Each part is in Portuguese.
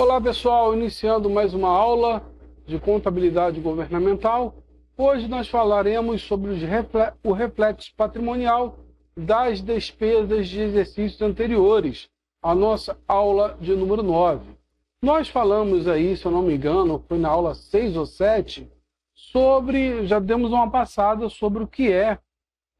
Olá pessoal, iniciando mais uma aula de contabilidade governamental. Hoje nós falaremos sobre o reflexo patrimonial das despesas de exercícios anteriores, a nossa aula de número 9. Nós falamos aí, se eu não me engano, foi na aula 6 ou 7, já demos uma passada sobre o que é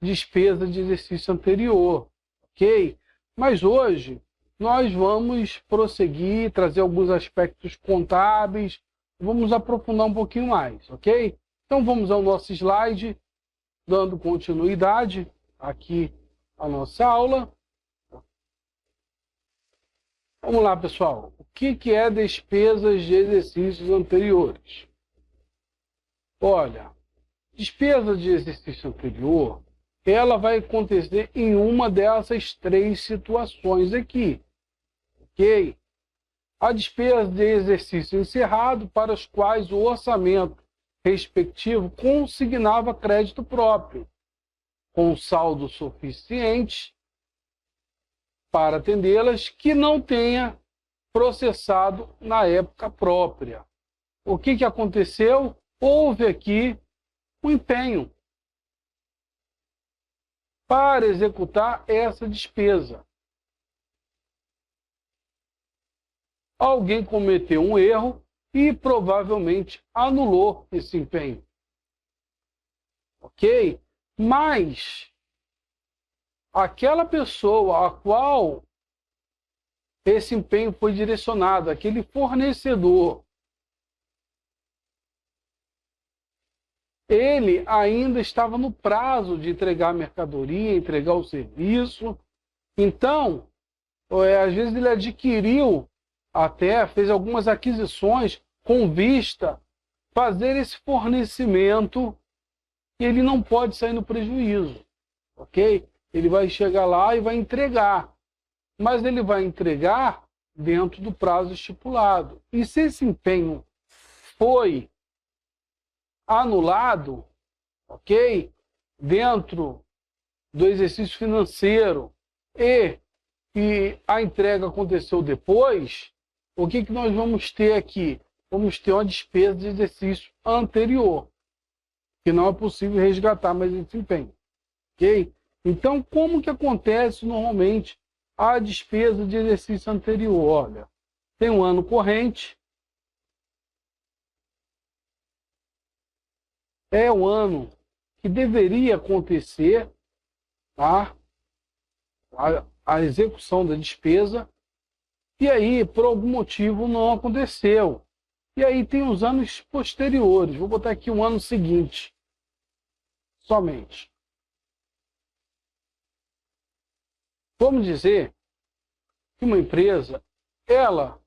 despesa de exercício anterior, ok? Mas hoje nós vamos prosseguir, trazer alguns aspectos contábeis, vamos aprofundar um pouquinho mais, ok? Então vamos ao nosso slide, dando continuidade aqui à nossa aula. Vamos lá, pessoal. O que é despesas de exercícios anteriores? Olha, despesa de exercício anterior, ela vai acontecer em uma dessas três situações aqui. Ok? A despesa de exercício encerrado para os quais o orçamento respectivo consignava crédito próprio, com saldo suficiente para atendê-las, que não tenha processado na época própria. O que aconteceu? Houve aqui um empenho para executar essa despesa. Alguém cometeu um erro e provavelmente anulou esse empenho. Ok? Mas aquela pessoa a qual esse empenho foi direcionado, aquele fornecedor, ele ainda estava no prazo de entregar a mercadoria, entregar o serviço. Então, às vezes ele adquiriu, até fez algumas aquisições com vista a fazer esse fornecimento, e ele não pode sair no prejuízo, ok? Ele vai chegar lá e vai entregar, mas ele vai entregar dentro do prazo estipulado. E se esse empenho foi anulado, ok? Dentro do exercício financeiro e a entrega aconteceu depois, o que nós vamos ter aqui? Vamos ter uma despesa de exercício anterior, que não é possível resgatar mais esse empenho, ok? Então, como que acontece normalmente a despesa de exercício anterior? Olha, tem um ano corrente, é o ano que deveria acontecer, tá? A execução da despesa, e aí, por algum motivo, não aconteceu. E aí tem os anos posteriores. Vou botar aqui um ano seguinte, somente. Vamos dizer que uma empresa, ela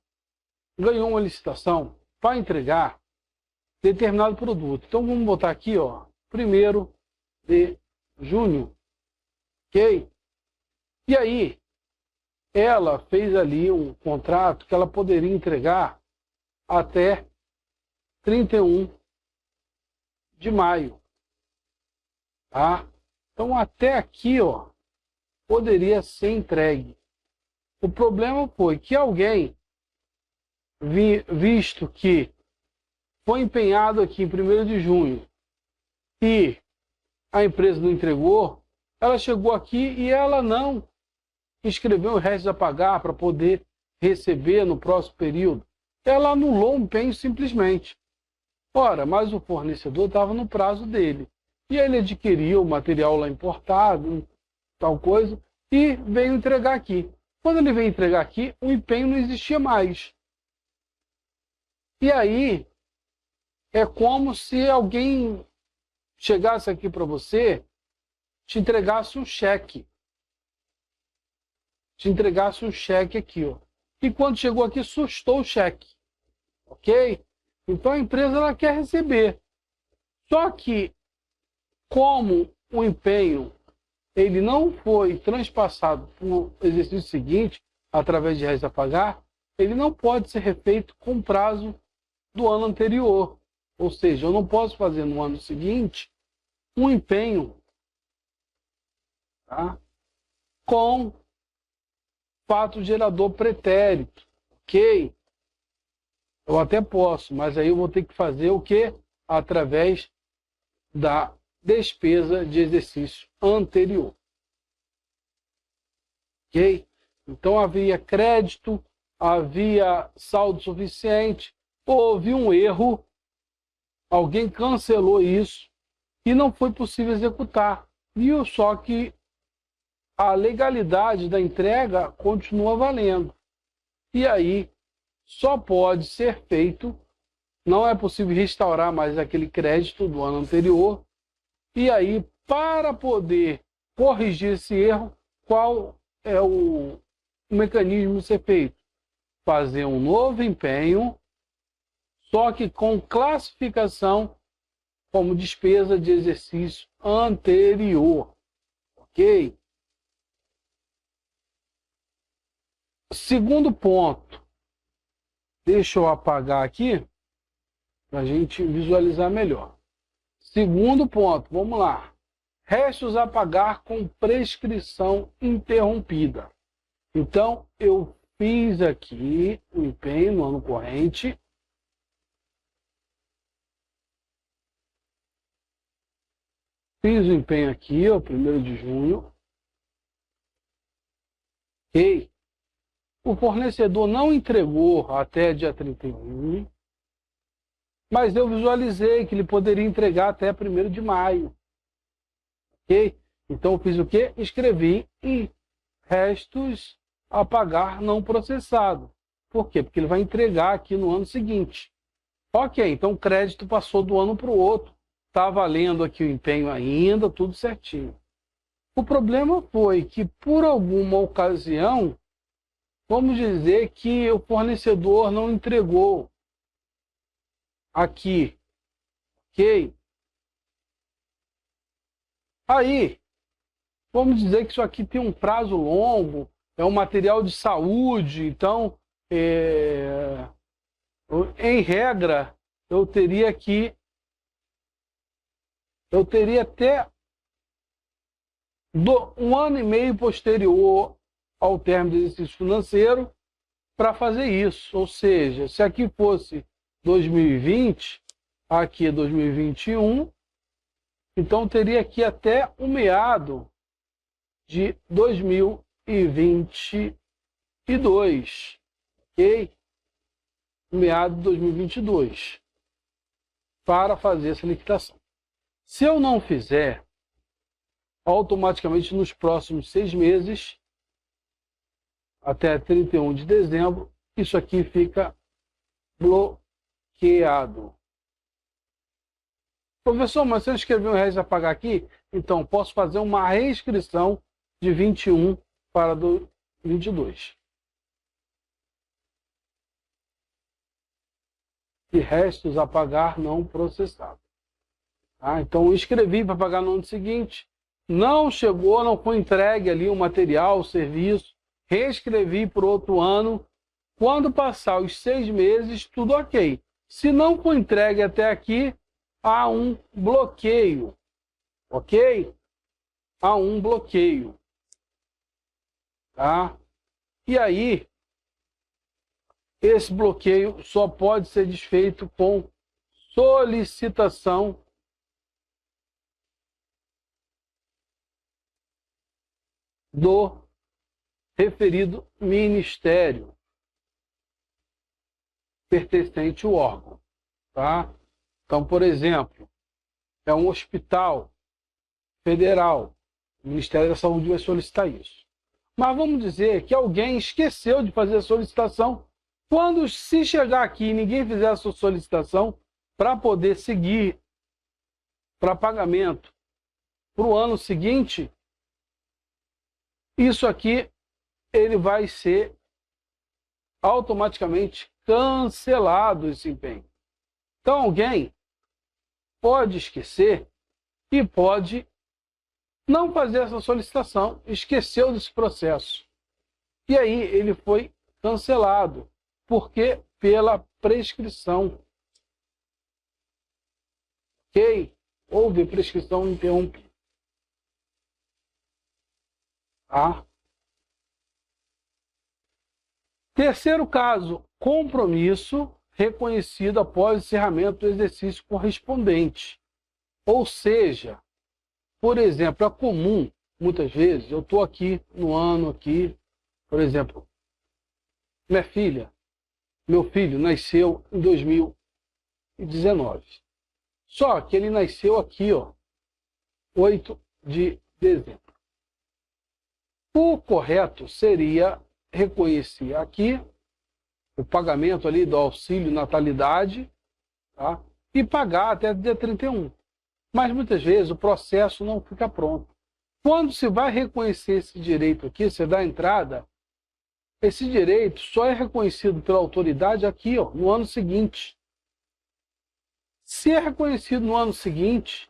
ganhou uma licitação para entregar determinado produto. Então vamos botar aqui, ó, 1º de junho, ok? E aí, ela fez ali um contrato que ela poderia entregar até 31 de maio, tá? Então até aqui, ó, poderia ser entregue. O problema foi que alguém, visto que foi empenhado aqui em 1º de junho e a empresa não entregou, ela chegou aqui e ela não escreveu o resto a pagar para poder receber no próximo período. Ela anulou o empenho simplesmente. Ora, mas o fornecedor estava no prazo dele. E ele adquiriu o material lá importado, tal coisa, e veio entregar aqui. Quando ele veio entregar aqui, o empenho não existia mais. E aí, é como se alguém chegasse aqui para você, te entregasse um cheque. Te entregasse um cheque aqui, ó. E quando chegou aqui, sustou o cheque. Ok? Então a empresa ela quer receber. Só que, como o empenho ele não foi transpassado para o exercício seguinte, através de reais a pagar, ele não pode ser refeito com prazo do ano anterior. Ou seja, eu não posso fazer no ano seguinte um empenho, tá, com fato gerador pretérito, ok? Eu até posso, mas aí eu vou ter que fazer o quê? Através da despesa de exercício anterior. Ok? Então havia crédito, havia saldo suficiente, houve um erro, alguém cancelou isso e não foi possível executar. Viu só que a legalidade da entrega continua valendo. E aí só pode ser feito, não é possível restaurar mais aquele crédito do ano anterior. E aí, para poder corrigir esse erro, qual é o mecanismo a ser feito? Fazer um novo empenho, só que com classificação como despesa de exercício anterior. Ok? Segundo ponto, deixa eu apagar aqui para a gente visualizar melhor. Segundo ponto, vamos lá. Restos a pagar com prescrição interrompida. Então, eu fiz aqui o empenho no ano corrente. Fiz o empenho aqui, ó, 1º de junho. Ok. O fornecedor não entregou até dia 31, mas eu visualizei que ele poderia entregar até 1º de maio. Ok? Então eu fiz o quê? Escrevi em restos a pagar não processado. Por quê? Porque ele vai entregar aqui no ano seguinte. Ok, então o crédito passou do ano para o outro. Está valendo aqui o empenho ainda, tudo certinho. O problema foi que, por alguma ocasião, vamos dizer que o fornecedor não entregou aqui, ok? Aí, vamos dizer que isso aqui tem um prazo longo, é um material de saúde, então, em regra, eu teria até um ano e meio posterior ao término do exercício financeiro para fazer isso. Ou seja, se aqui fosse 2020, aqui é 2021, então teria aqui até o meado de 2022, ok? O meado de 2022, para fazer essa liquidação. Se eu não fizer, automaticamente nos próximos 6 meses, até 31 de dezembro, isso aqui fica bloqueado. Professor, mas se eu escrever um reais a pagar aqui, então posso fazer uma reescrição de 21 para 22. E restos a pagar não processado. Tá? Então eu escrevi para pagar no ano seguinte, não chegou, não foi entregue ali o material, o serviço, reescrevi para outro ano. Quando passar os 6 meses, tudo ok. Se não for entregue até aqui, há um bloqueio, ok? Há um bloqueio, tá? E aí, esse bloqueio só pode ser desfeito com solicitação do referido ministério pertencente ao órgão, tá? Então, por exemplo, é um hospital federal, o Ministério da Saúde vai solicitar isso. Mas vamos dizer que alguém esqueceu de fazer a solicitação. Quando se chegar aqui e ninguém fizer a sua solicitação para poder seguir para pagamento para o ano seguinte, isso aqui ele vai ser automaticamente cancelado, esse empenho. Então alguém pode esquecer e pode não fazer essa solicitação, esqueceu desse processo. E aí ele foi cancelado. Por quê? Pela prescrição. Ok? Houve prescrição interrompida. Tá? Terceiro caso, compromisso reconhecido após o encerramento do exercício correspondente. Ou seja, por exemplo, é comum, muitas vezes, eu estou aqui no ano, aqui, por exemplo, minha filha, meu filho nasceu em 2019. Só que ele nasceu aqui, ó, 8 de dezembro. O correto seria reconhecer aqui o pagamento ali do auxílio natalidade, tá? E pagar até dia 31. Mas muitas vezes o processo não fica pronto. Quando se vai reconhecer esse direito aqui, você dá entrada, esse direito só é reconhecido pela autoridade aqui, ó, no ano seguinte. Se é reconhecido no ano seguinte,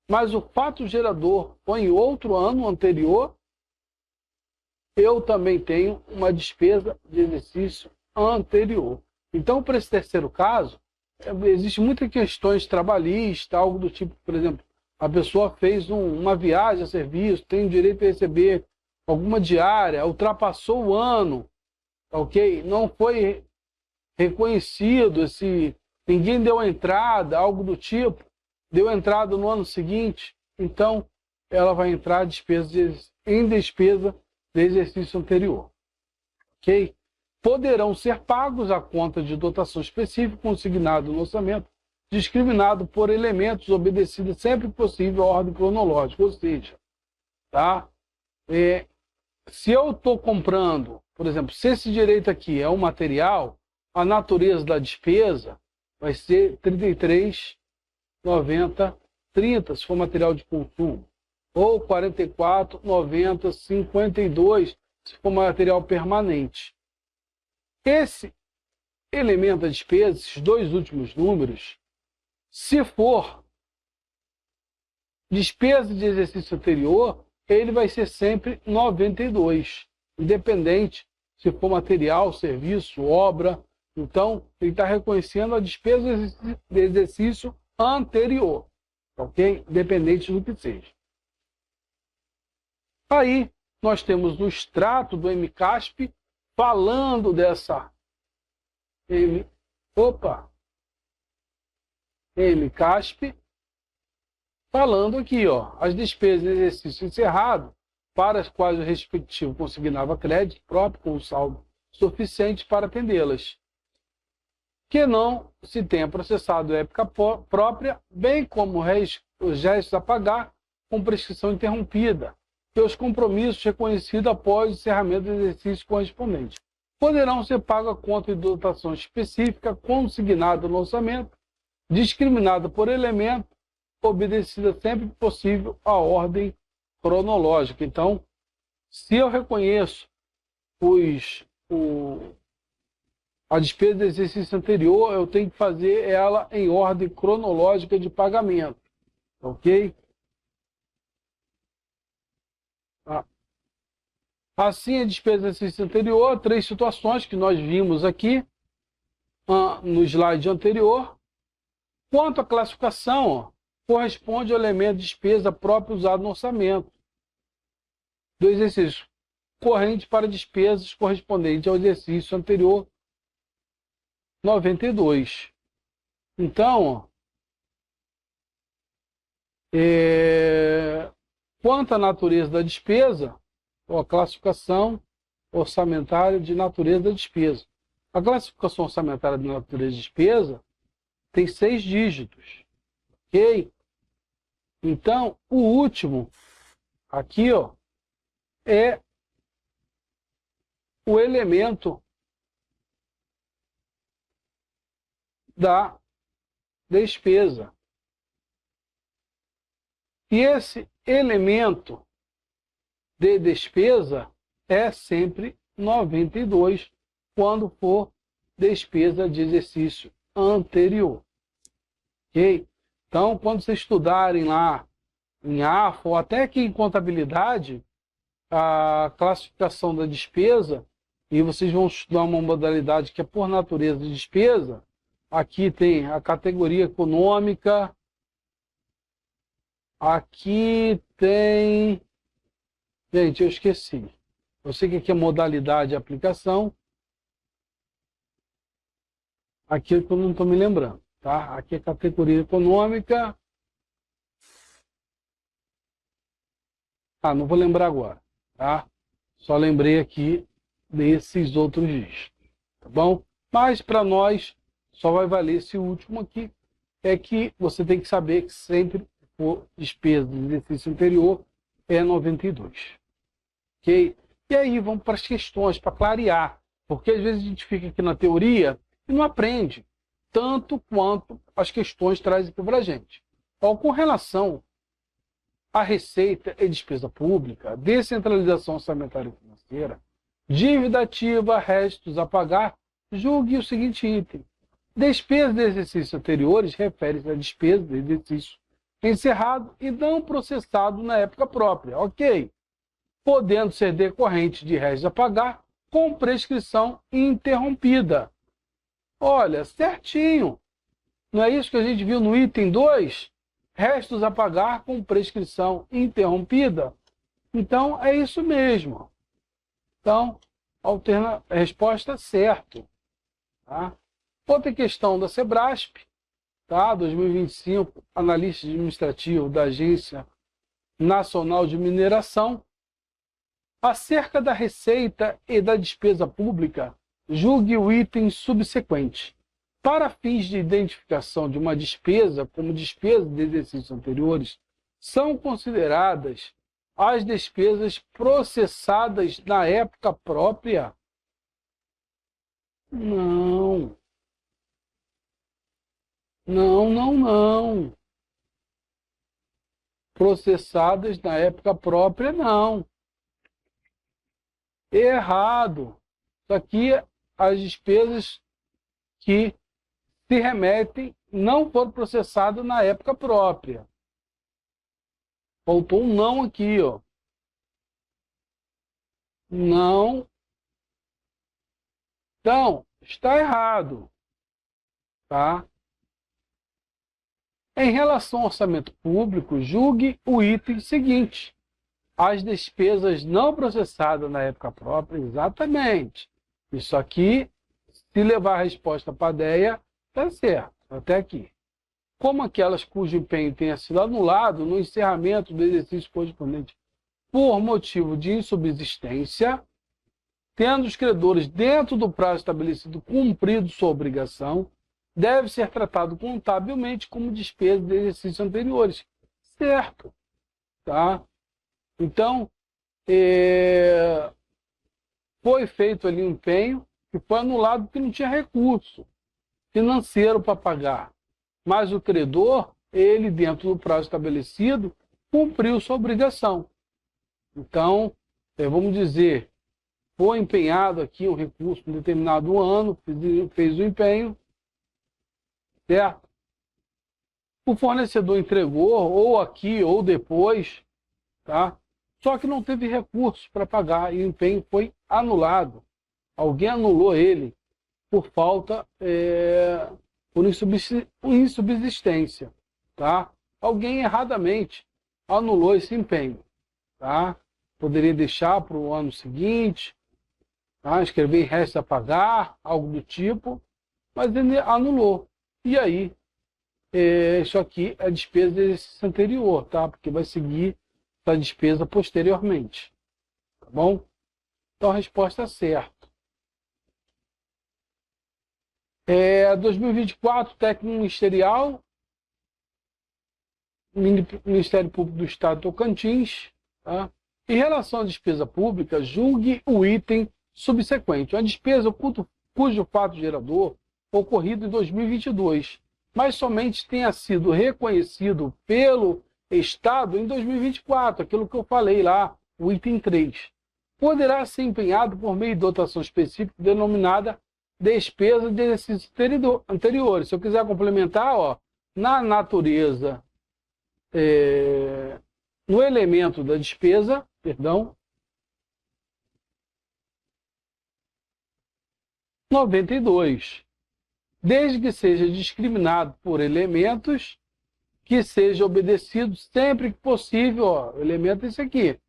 mas o fato gerador foi em outro ano anterior, eu também tenho uma despesa de exercício anterior. Então, para esse terceiro caso, existe muitas questões trabalhistas, algo do tipo, por exemplo, a pessoa fez uma viagem a serviço, tem o direito a receber alguma diária, ultrapassou o ano, ok? Não foi reconhecido, ninguém deu a entrada, algo do tipo, deu entrada no ano seguinte, então ela vai entrar em despesa de exercício anterior, ok? Poderão ser pagos a conta de dotação específica consignado no orçamento, discriminado por elementos obedecidos sempre que possível à ordem cronológica, ou seja, tá? Se eu estou comprando, por exemplo, se esse direito aqui é um material, a natureza da despesa vai ser 33,90,30, se for material de consumo, ou 44,90,52, se for material permanente. Esse elemento da despesa, esses dois últimos números, se for despesa de exercício anterior, ele vai ser sempre 92, independente se for material, serviço, obra. Então, ele está reconhecendo a despesa de exercício anterior, ok? Independente do que seja. Aí, nós temos o extrato do MCASP falando dessa MCASP, falando aqui, ó, as despesas de exercício encerrado, para as quais o respectivo consignava crédito próprio com saldo suficiente para atendê-las, que não se tenha processado época própria, bem como os gestos a pagar com prescrição interrompida, e os compromissos reconhecidos após o encerramento do exercício correspondente. Poderão ser pagos a conta de dotação específica consignada no orçamento, discriminada por elemento, obedecida sempre que possível à ordem cronológica. Então, se eu reconheço a despesa do exercício anterior, eu tenho que fazer ela em ordem cronológica de pagamento, ok? Assim, a despesa do exercício anterior, 3 situações que nós vimos aqui no slide anterior. Quanto à classificação, corresponde ao elemento de despesa próprio usado no orçamento do exercício corrente para despesas correspondentes ao exercício anterior 92. Então, quanto à natureza da despesa, a classificação orçamentária de natureza da despesa. A classificação orçamentária de natureza de despesa tem 6 dígitos, ok? Então, o último aqui, ó, é o elemento da despesa. E esse elemento de despesa é sempre 92 quando for despesa de exercício anterior. Ok? Então, quando vocês estudarem lá em AFA ou até aqui em contabilidade, a classificação da despesa, e vocês vão estudar uma modalidade que é por natureza de despesa, aqui tem a categoria econômica, aqui tem... Gente, eu esqueci. Eu sei que aqui é modalidade de aplicação. Aqui que eu não estou me lembrando, tá? Aqui é categoria econômica. Ah, não vou lembrar agora, tá? Só lembrei aqui desses outros dígitos, tá bom? Mas para nós só vai valer esse último aqui, é que você tem que saber que sempre for despesa do exercício anterior é 92, ok? E aí vamos para as questões, para clarear, porque às vezes a gente fica aqui na teoria e não aprende tanto quanto as questões trazem aqui para a gente. Então, com relação à receita e despesa pública, descentralização orçamentária e financeira, dívida ativa, restos a pagar, julgue o seguinte item. Despesas de exercícios anteriores refere-se a despesa de exercício encerrado e não processado na época própria, ok? Podendo ser decorrente de restos a pagar com prescrição interrompida. Olha, certinho. Não é isso que a gente viu no item 2? Restos a pagar com prescrição interrompida? Então, é isso mesmo. Então, a resposta certo. Tá? Outra questão da Sebrasp, tá? 2025, analista administrativo da Agência Nacional de Mineração. Acerca da receita e da despesa pública, julgue o item subsequente. Para fins de identificação de uma despesa como despesa de exercícios anteriores, são consideradas as despesas processadas na época própria? Não. Não. Processadas na época própria, não. Errado. Isso aqui, as despesas que se remetem não foram processadas na época própria. Faltou um não aqui, ó. Não. Então, está errado. Tá? Em relação ao orçamento público, julgue o item seguinte. As despesas não processadas na época própria, exatamente. Isso aqui, se levar a resposta para a DEA, está certo, até aqui. Como aquelas cujo empenho tenha sido anulado no encerramento do exercício correspondente por motivo de insubsistência, tendo os credores dentro do prazo estabelecido cumprido sua obrigação, deve ser tratado contabilmente como despesa de exercícios anteriores. Certo. Tá? Então, foi feito ali um empenho que foi anulado porque não tinha recurso financeiro para pagar. Mas o credor, ele, dentro do prazo estabelecido, cumpriu sua obrigação. Então, vamos dizer, foi empenhado aqui um recurso em determinado ano, fez o empenho, certo? O fornecedor entregou, ou aqui, ou depois, tá? Só que não teve recurso para pagar e o empenho foi anulado. Alguém anulou ele por falta, por insubsistência, tá? Alguém erradamente anulou esse empenho, tá? Poderia deixar para o ano seguinte, tá? Escrever em restos a pagar, algo do tipo, mas ele anulou. E aí, isso aqui é despesa do exercício anterior, tá? Porque vai seguir a despesa posteriormente, tá bom? Então a resposta é certa. 2024, técnico ministerial, Ministério Público do Estado de Tocantins, tá? Em relação à despesa pública, julgue o item subsequente. Uma despesa cujo fato gerador ocorrido em 2022, mas somente tenha sido reconhecido pelo Estado em 2024, aquilo que eu falei lá, o item 3. Poderá ser empenhado por meio de dotação específica denominada despesa de exercícios anteriores. Se eu quiser complementar, ó, na natureza, no elemento da despesa, perdão, 92. Desde que seja discriminado por elementos que seja obedecido sempre que possível, ó, o elemento é esse aqui,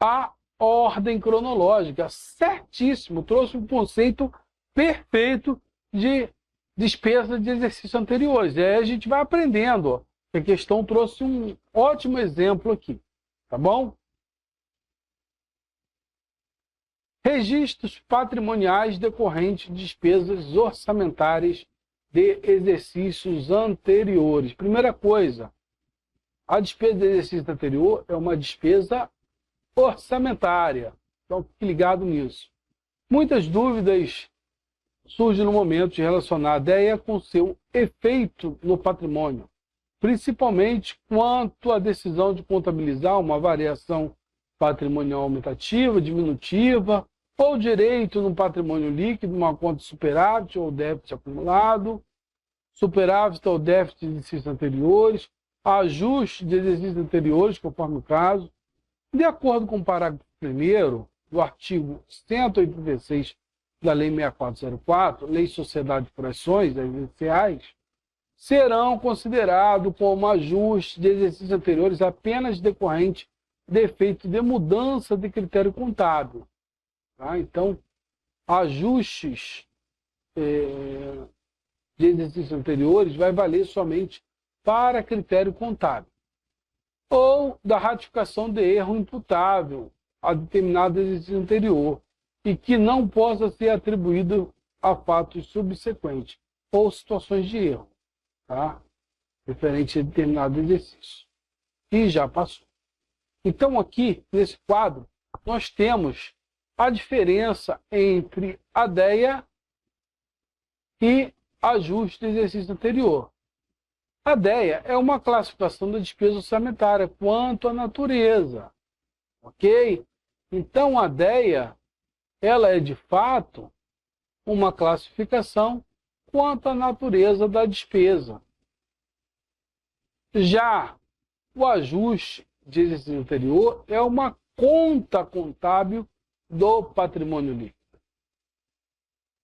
a ordem cronológica. Certíssimo, trouxe um conceito perfeito de despesa de exercícios anteriores. E aí a gente vai aprendendo. Ó. A questão trouxe um ótimo exemplo aqui, tá bom? Registros patrimoniais decorrentes de despesas orçamentárias de exercícios anteriores. Primeira coisa, a despesa de exercício anterior é uma despesa orçamentária. Então, fique ligado nisso. Muitas dúvidas surgem no momento de relacionar a DEA com seu efeito no patrimônio, principalmente quanto à decisão de contabilizar uma variação patrimonial aumentativa, diminutiva, ou direito no patrimônio líquido, uma conta de superávit ou déficit acumulado, superávit ou déficit de exercícios anteriores, ajuste de exercícios anteriores, conforme o caso. De acordo com o parágrafo 1º do artigo 186 da Lei 6404, Lei Sociedade por Ações Essenciais, serão considerados como ajuste de exercícios anteriores apenas decorrente de efeito de mudança de critério contábil. Tá? Então, ajustes de exercícios anteriores vai valer somente para critério contábil. Ou da ratificação de erro imputável a determinado exercício anterior e que não possa ser atribuído a fatos subsequentes ou situações de erro, tá? Referente a determinado exercício. E já passou. Então, aqui, nesse quadro, nós temos a diferença entre a DEA e ajuste de exercício anterior. A DEA é uma classificação da despesa orçamentária quanto à natureza. Ok? Então, a DEA, ela é, de fato, uma classificação quanto à natureza da despesa. Já o ajuste de exercício anterior é uma conta contábil do patrimônio líquido.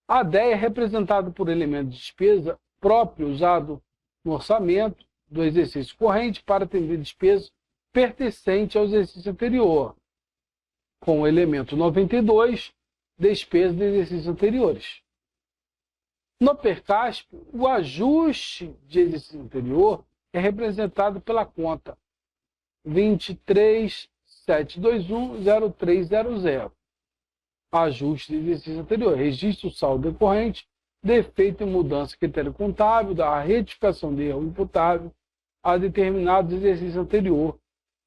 A DEA é representada por elementos de despesa próprio usado no orçamento do exercício corrente para atender despesas pertencentes ao exercício anterior, com o elemento 92, despesas de exercícios anteriores. No PERCASP, o ajuste de exercício anterior é representado pela conta 23.721.0300. Ajuste de exercício anterior, registro saldo decorrente, defeito e mudança de critério contábil, da retificação de erro imputável a determinado exercício anterior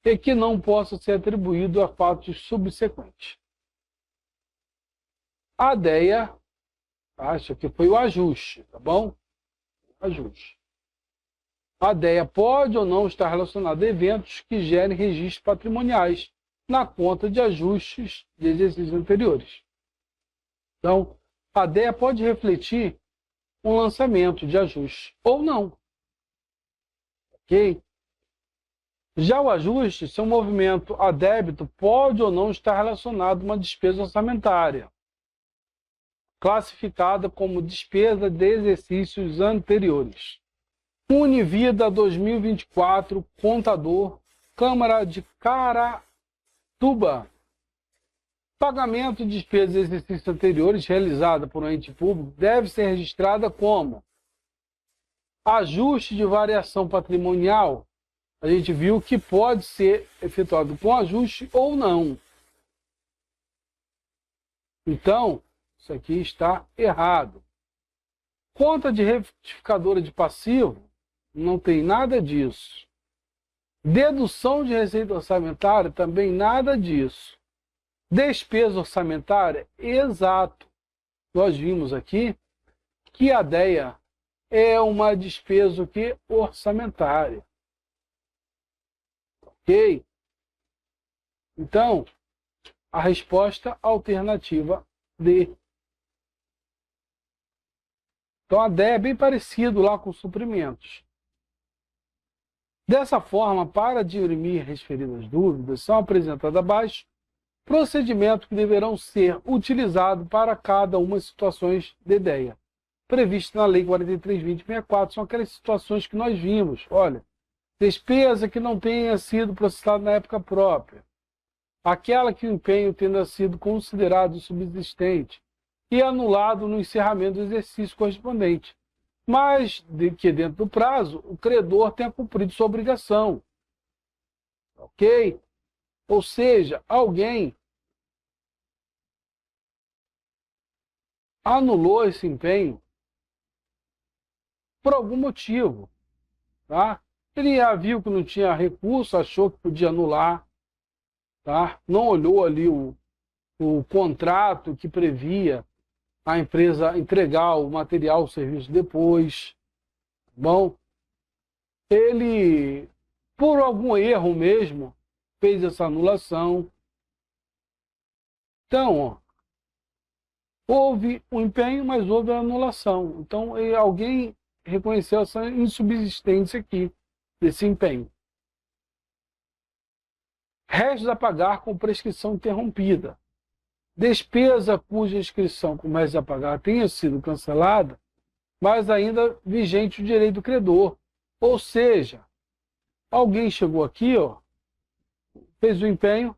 e que não possa ser atribuído a fatos subsequentes. A DEA, acho que foi o ajuste, tá bom? Ajuste. A DEA pode ou não estar relacionada a eventos que gerem registros patrimoniais na conta de ajustes de exercícios anteriores. Então, a DEA pode refletir um lançamento de ajuste ou não. Ok? Já o ajuste, seu movimento a débito pode ou não estar relacionado a uma despesa orçamentária, classificada como despesa de exercícios anteriores. Univida 2024, contador, Câmara de Caratuba. Pagamento de despesas de exercícios anteriores realizada por um ente público deve ser registrada como ajuste de variação patrimonial. A gente viu que pode ser efetuado com ajuste ou não. Então, isso aqui está errado. Conta de retificadora de passivo, não tem nada disso. Dedução de receita orçamentária, também nada disso. Despesa orçamentária, exato. Nós vimos aqui que a DEA é uma despesa orçamentária. Ok? Então, a resposta alternativa D. Então, a DEA é bem parecido lá com os suprimentos. Dessa forma, para dirimir referidas dúvidas, são apresentadas abaixo procedimentos que deverão ser utilizados para cada uma das situações de DEA. Previsto na Lei 43.2064, são aquelas situações que nós vimos. Olha, despesa que não tenha sido processada na época própria. Aquela que o empenho tenha sido considerado subsistente. e anulado no encerramento do exercício correspondente, mas que dentro do prazo o credor tenha cumprido sua obrigação. Ok? Ou seja, alguém anulou esse empenho por algum motivo, tá? Ele já viu que não tinha recurso, achou que podia anular, tá? Não olhou ali o contrato que previa a empresa entregar o material, o serviço depois. Bom, ele, por algum erro mesmo, fez essa anulação. Então, ó, houve o empenho, mas houve a anulação. Então, alguém reconheceu essa insubsistência aqui desse empenho. Restos a pagar com prescrição interrompida. Despesa cuja inscrição com restos a pagar tenha sido cancelada, mas ainda vigente o direito do credor. Ou seja, alguém chegou aqui, ó, fez o empenho,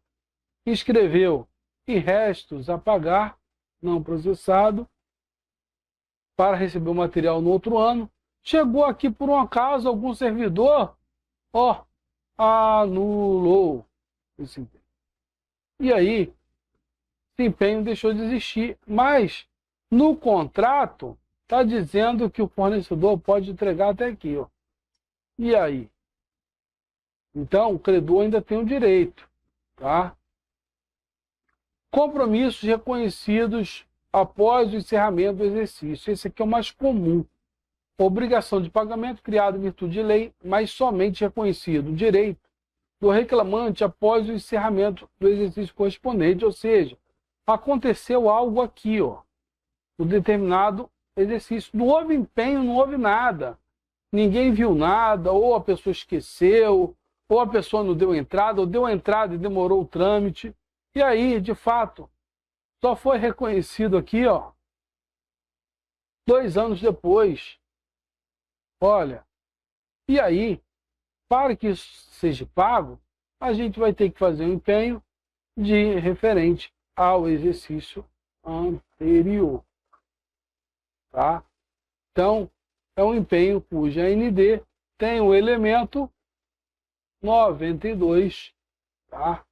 inscreveu e restos a pagar não processado para receber o material no outro ano. Chegou aqui por um acaso algum servidor, ó, anulou esse empenho. E aí, esse empenho deixou de existir. Mas no contrato está dizendo que o fornecedor pode entregar até aqui, ó. E aí? Então, o credor ainda tem o direito, tá? Compromissos reconhecidos após o encerramento do exercício. Esse aqui é o mais comum. Obrigação de pagamento criada em virtude de lei, mas somente reconhecido o direito do reclamante após o encerramento do exercício correspondente. Ou seja, aconteceu algo aqui, ó, no determinado exercício. Não houve empenho, não houve nada. Ninguém viu nada, ou a pessoa esqueceu, ou a pessoa não deu entrada, ou deu entrada e demorou o trâmite. E aí, de fato, só foi reconhecido aqui, ó, 2 anos depois. Olha, e aí, para que isso seja pago, a gente vai ter que fazer um empenho de referente ao exercício anterior, tá? Então, é um empenho cuja AND tem o elemento 92, tá?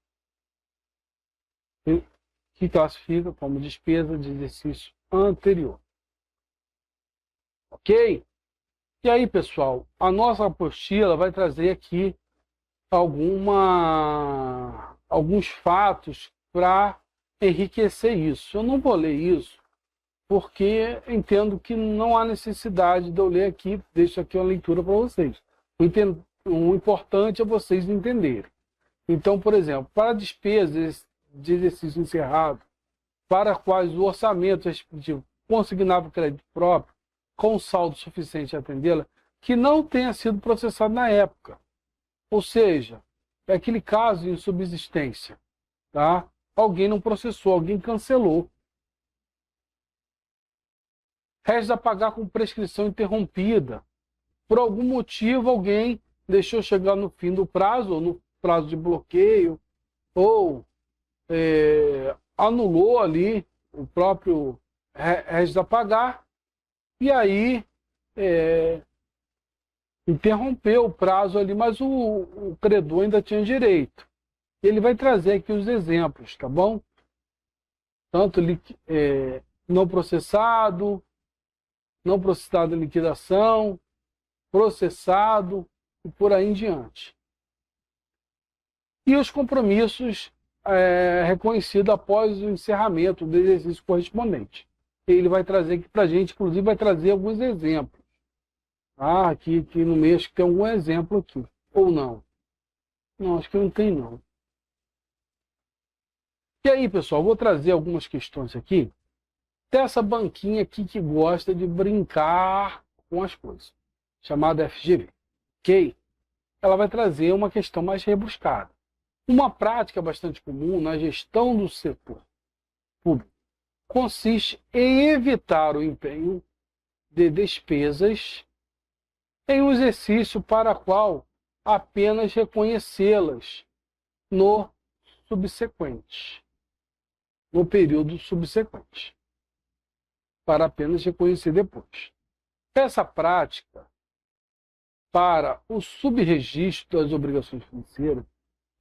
Que classifica como despesa de exercício anterior. Ok? E aí, pessoal, a nossa apostila vai trazer aqui alguns fatos para enriquecer isso. Eu não vou ler isso, porque entendo que não há necessidade de eu ler aqui, deixo aqui uma leitura para vocês. O importante é vocês entenderem. Então, por exemplo, para despesas de exercício encerrado, para quais o orçamento respectivo consignava crédito próprio, com saldo suficiente a atendê-la, que não tenha sido processado na época. Ou seja, é aquele caso de insubsistência, tá? Alguém não processou, alguém cancelou. Restos a pagar com prescrição interrompida. Por algum motivo, alguém deixou chegar no fim do prazo, ou no prazo de bloqueio, ou anulou ali o próprio restos a pagar, e aí interrompeu o prazo ali, mas o credor ainda tinha direito. Ele vai trazer aqui os exemplos, tá bom? Tanto não processado em liquidação, processado e por aí em diante. E os compromissos reconhecidos após o encerramento do exercício correspondente. Ele vai trazer aqui para a gente, inclusive vai trazer alguns exemplos. Aqui no meio acho que tem algum exemplo aqui. Ou não? Não, acho que não tem não. E aí, pessoal, vou trazer algumas questões aqui dessa banquinha aqui que gosta de brincar com as coisas, chamada FGV. Ok? Ela vai trazer uma questão mais rebuscada. Uma prática bastante comum na gestão do setor público consiste em evitar o empenho de despesas em um exercício para o qual apenas reconhecê-las no subsequente, no período subsequente. para apenas reconhecer depois. Essa prática para o subregistro das obrigações financeiras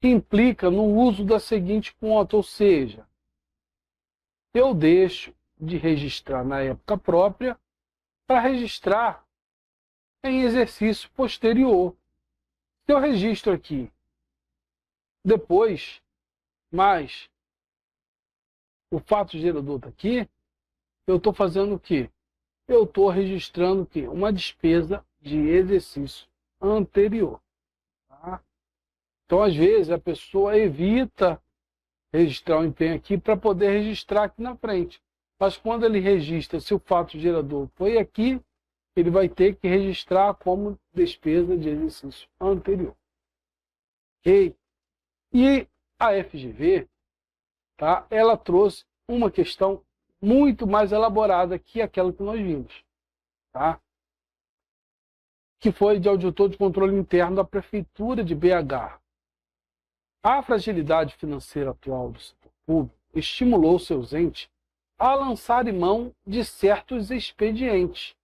implica no uso da seguinte conta, ou seja, eu deixo de registrar na época própria para registrar em exercício posterior. Se eu registro aqui depois, mas o fato gerador está aqui, eu estou fazendo o quê? Eu estou registrando o quê? Uma despesa de exercício anterior. Tá? Então, às vezes, a pessoa evita registrar o empenho aqui para poder registrar aqui na frente. Mas quando ele registra, se o fato gerador foi aqui, ele vai ter que registrar como despesa de exercício anterior. Ok? E a FGV, tá? Ela trouxe uma questão muito mais elaborada que aquela que nós vimos, tá? Que foi de auditor de controle interno da Prefeitura de BH. A fragilidade financeira atual do setor público estimulou seus entes a lançarem mão de certos expedientes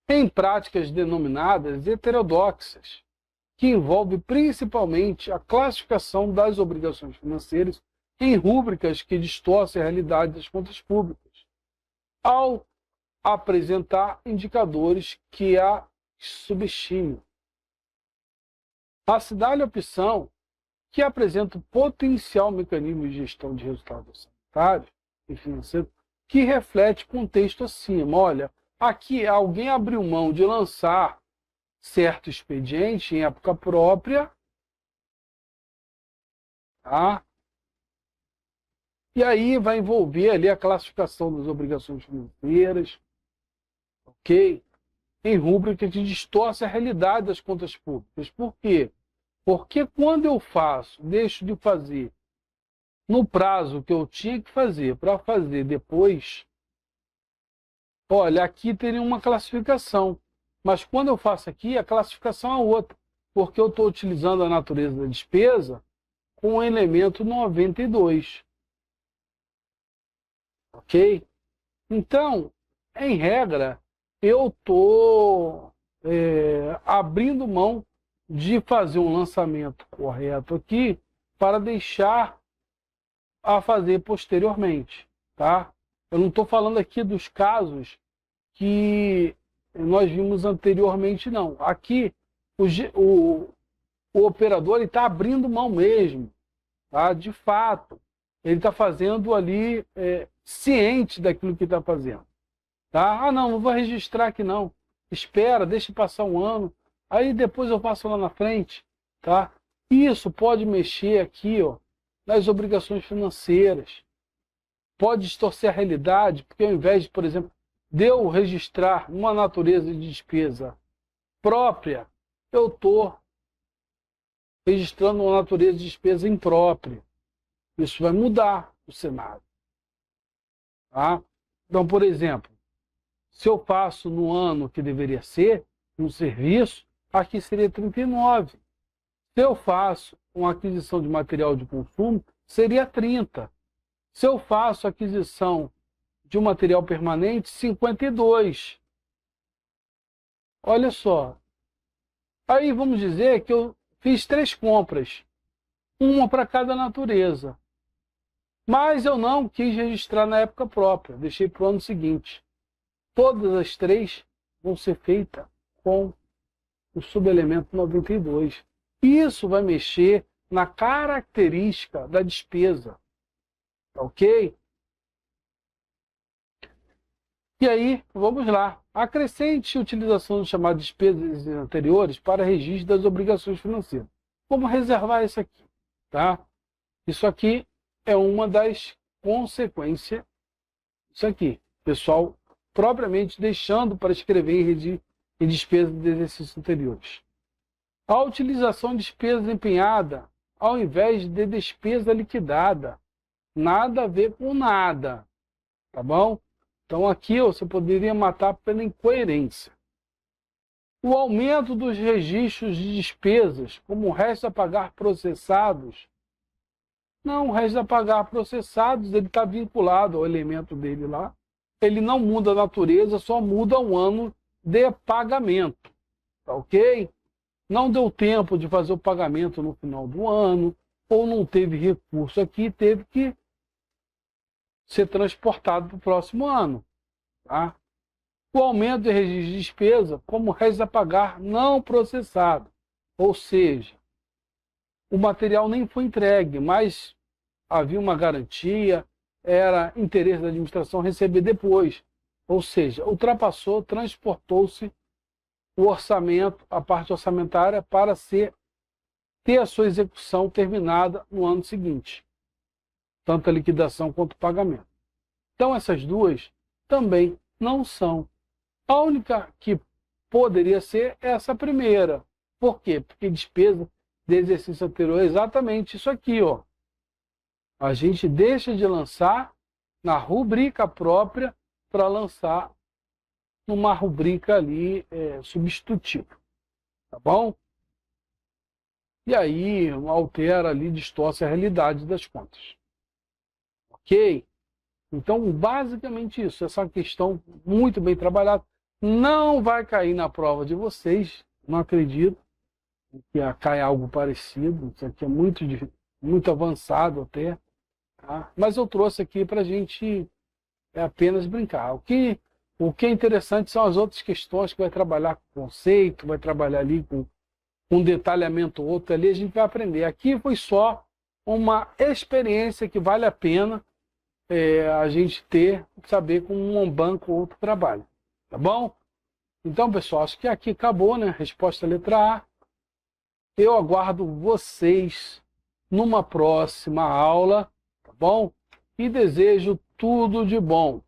em práticas denominadas heterodoxas, que envolve principalmente a classificação das obrigações financeiras em rúbricas que distorcem a realidade das contas públicas, ao apresentar indicadores que a subestimam. A cidade opção, que apresenta um potencial mecanismo de gestão de resultados orçamentários e financeiros, que reflete o contexto acima. Olha, aqui alguém abriu mão de lançar certo expediente em época própria, tá? E aí vai envolver ali a classificação das obrigações financeiras, ok? Em rúbrica que distorce a realidade das contas públicas. Por quê? Porque quando eu deixo de fazer no prazo que eu tinha que fazer para fazer depois, olha, aqui teria uma classificação. Mas quando eu faço aqui, a classificação é outra, porque eu estou utilizando a natureza da despesa com o elemento 92. Ok? Então, em regra, eu estou abrindo mão de fazer um lançamento correto aqui para deixar a fazer posteriormente. Tá? Eu não estou falando aqui dos casos que nós vimos anteriormente, não. Aqui, o operador está abrindo mão mesmo, tá? De fato. Ele está fazendo ali ciente daquilo que está fazendo. Tá? Ah, não vou registrar aqui não. Espera, deixa passar um ano. Aí depois eu passo lá na frente. Tá? Isso pode mexer aqui, ó, nas obrigações financeiras. Pode distorcer a realidade, porque ao invés de, por exemplo, de eu registrar uma natureza de despesa própria, eu estou registrando uma natureza de despesa imprópria. Isso vai mudar o cenário. Tá? Então, por exemplo, se eu faço no ano que deveria ser um serviço, aqui seria 39. Se eu faço uma aquisição de material de consumo, seria 30. Se eu faço aquisição de um material permanente, 52. Olha só. Aí vamos dizer que eu fiz 3 compras, uma para cada natureza. Mas eu não quis registrar na época própria, deixei para o ano seguinte. Todas as 3 vão ser feitas com o subelemento 92. Isso vai mexer na característica da despesa. Ok? E aí, vamos lá. A crescente utilização do chamado despesas anteriores para registro das obrigações financeiras. Vamos reservar isso aqui, tá? Isso aqui é uma das consequências. Isso aqui, pessoal, propriamente deixando para escrever em despesas de exercícios anteriores. A utilização de despesa empenhada ao invés de despesa liquidada. Nada a ver com nada, tá bom? Então aqui você poderia matar pela incoerência. O aumento dos registros de despesas, como o resto a pagar processados, Não, resta pagar processados, ele está vinculado ao elemento dele lá. Ele não muda a natureza, só muda o ano de pagamento. Tá ok? Não deu tempo de fazer o pagamento no final do ano, ou não teve recurso aqui, teve que ser transportado para o próximo ano. Tá? O aumento de registro de despesa, como resta pagar não processado. Ou seja, o material nem foi entregue, mas havia uma garantia, era interesse da administração receber depois. Ou seja, ultrapassou, transportou-se o orçamento, a parte orçamentária, para ter a sua execução terminada no ano seguinte. Tanto a liquidação quanto o pagamento. Então essas duas também não são. A única que poderia ser essa primeira. Por quê? Porque despesa de exercício anterior é exatamente isso aqui, ó. A gente deixa de lançar na rubrica própria para lançar numa rubrica ali substitutiva. Tá bom? E aí altera ali, distorce a realidade das contas. Ok? Então, basicamente isso. Essa questão muito bem trabalhada. Não vai cair na prova de vocês. Não acredito que caia algo parecido. Isso aqui é muito avançado até. Tá? Mas eu trouxe aqui para a gente apenas brincar. O que é interessante são as outras questões que vai trabalhar com conceito, vai trabalhar ali com um detalhamento ou outro ali, a gente vai aprender. Aqui foi só uma experiência que vale a pena a gente saber como um banco ou outro trabalha. Tá bom? Então, pessoal, acho que aqui acabou, né? Resposta letra A. Eu aguardo vocês numa próxima aula, tá bom? E desejo tudo de bom.